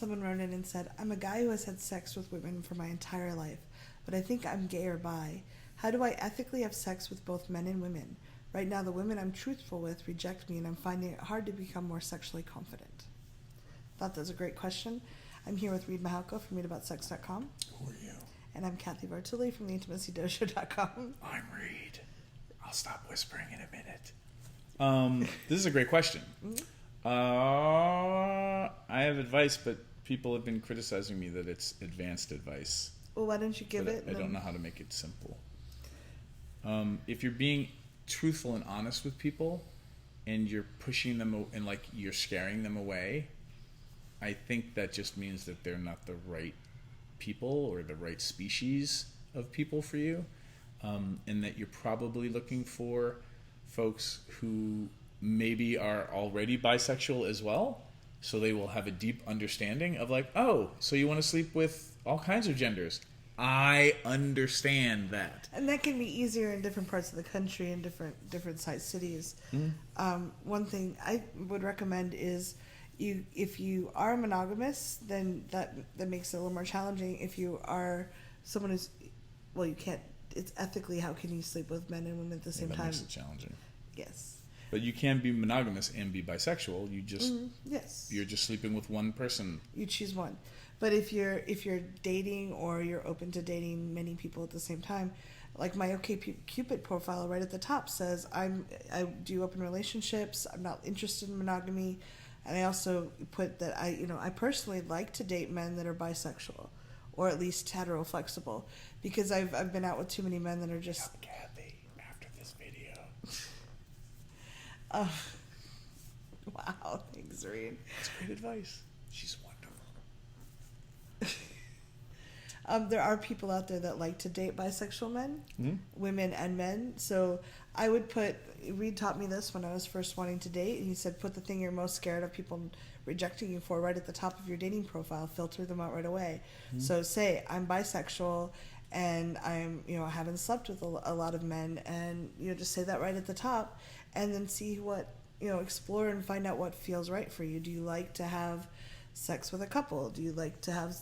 Someone wrote in and said, I'm a guy who has had sex with women for my entire life, but I think I'm gay or bi. How do I ethically have sex with both men and women? Right now, the women I'm truthful with reject me, and I'm finding it hard to become more sexually confident. Thought that was a great question. I'm here with Reid from readaboutsex.com. Who are you? And I'm Cathy Bartulli from theintimacydojo.com. I'm Reid. I'll stop whispering in a minute. This is a great question. Mm-hmm. I have advice, but people have been criticizing me that it's advanced advice. Well, why don't you give it? I don't know how to make it simple. If you're being truthful and honest with people, and you're pushing them and like you're scaring them away, I think that just means that they're not the right people or the right species of people for you, and that you're probably looking for folks who maybe are already bisexual as well, so they will have a deep understanding of like, oh, so you want to sleep with all kinds of genders. I understand that. And that can be easier in different parts of the country and different size cities. Mm-hmm. One thing I would recommend is if you are monogamous, then that makes it a little more challenging. If you are someone who's, well, you can't, it's ethically, how can you sleep with men and women at the same time? That makes it challenging. Yes. But you can be monogamous and be bisexual. You just yes. You're just sleeping with one person. You choose one. But if you're dating or you're open to dating many people at the same time, like my OkCupid profile right at the top says I do open relationships. I'm not interested in monogamy, and I also put that I personally like to date men that are bisexual, or at least hetero flexible, because I've been out with too many men that are just. Cathy, after this video. Wow, thanks, Reid. That's great advice. She's wonderful. There are people out there that like to date bisexual men, mm-hmm. women and men. So I would put, Reid taught me this when I was first wanting to date, and he said, put the thing you're most scared of people rejecting you for right at the top of your dating profile, filter them out right away. Mm-hmm. So say, I'm bisexual, and I'm, I haven't slept with a lot of men, and, just say that right at the top, and then see what, explore and find out what feels right for you. Do you like to have sex with a couple? Do you like to have,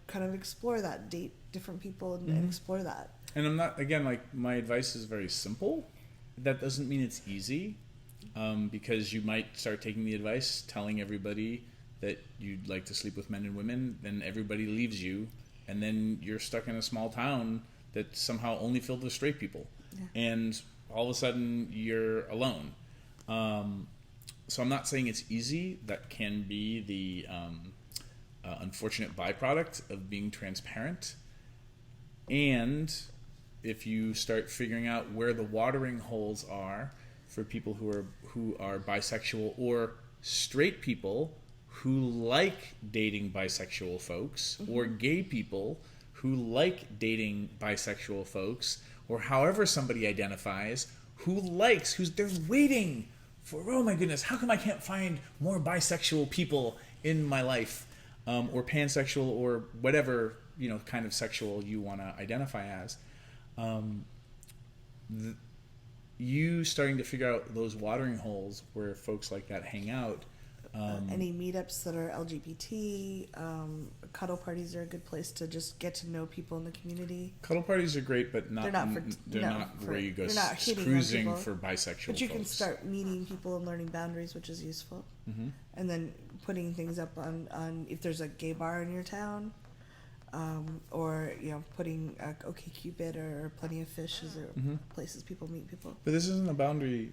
kind of explore that, date different people and explore that? And I'm not, again, my advice is very simple. That doesn't mean it's easy, because you might start taking the advice, telling everybody that you'd like to sleep with men and women, then everybody leaves you, and then you're stuck in a small town that's somehow only filled with straight people. Yeah. And all of a sudden you're alone. So I'm not saying it's easy. That can be the unfortunate byproduct of being transparent. And if you start figuring out where the watering holes are for people who are bisexual, or straight people who like dating bisexual folks, or gay people who like dating bisexual folks, or however somebody identifies, they're waiting for, oh my goodness, how come I can't find more bisexual people in my life, or pansexual, or whatever kind of sexual you want to identify as. You starting to figure out those watering holes where folks like that hang out. Any meetups that are LGBT, cuddle parties are a good place to just get to know people in the community. Cuddle parties are great, but they're not where you go cruising for bisexual. But you folks. can start meeting people and learning boundaries, which is useful. Mm-hmm. And then putting things up on if there's a gay bar in your town, or putting OkCupid or Plenty of Fish as places people meet people. But this isn't a boundary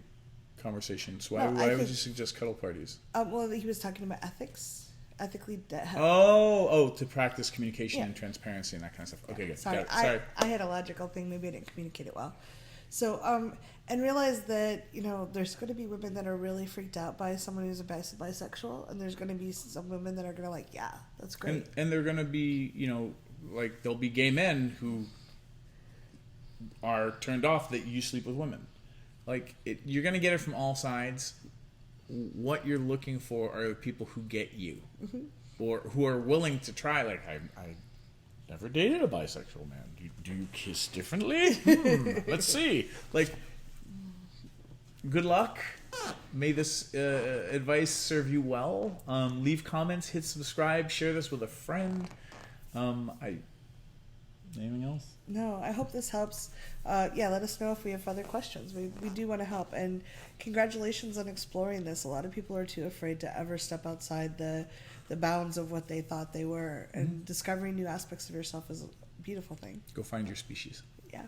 conversation, so why would you suggest cuddle parties? Well, he was talking about ethics, ethically. To practice communication and transparency and that kind of stuff. Okay, good. Sorry, I had a logical thing. Maybe I didn't communicate it well. So, and realize that there's going to be women that are really freaked out by someone who's a bisexual, and there's going to be some women that are going to yeah, that's great. And they're going to be there'll be gay men who are turned off that you sleep with women. You're going to get it from all sides. What you're looking for are the people who get you, or who are willing to try. I never dated a bisexual man. Do you kiss differently? Let's see. Good luck. May this advice serve you well. Leave comments, hit subscribe, share this with a friend. Anything else? No, I hope this helps. Let us know if we have other questions. We do want to help. And congratulations on exploring this. A lot of people are too afraid to ever step outside the bounds of what they thought they were. And discovering new aspects of yourself is a beautiful thing. Go find your species. Yeah.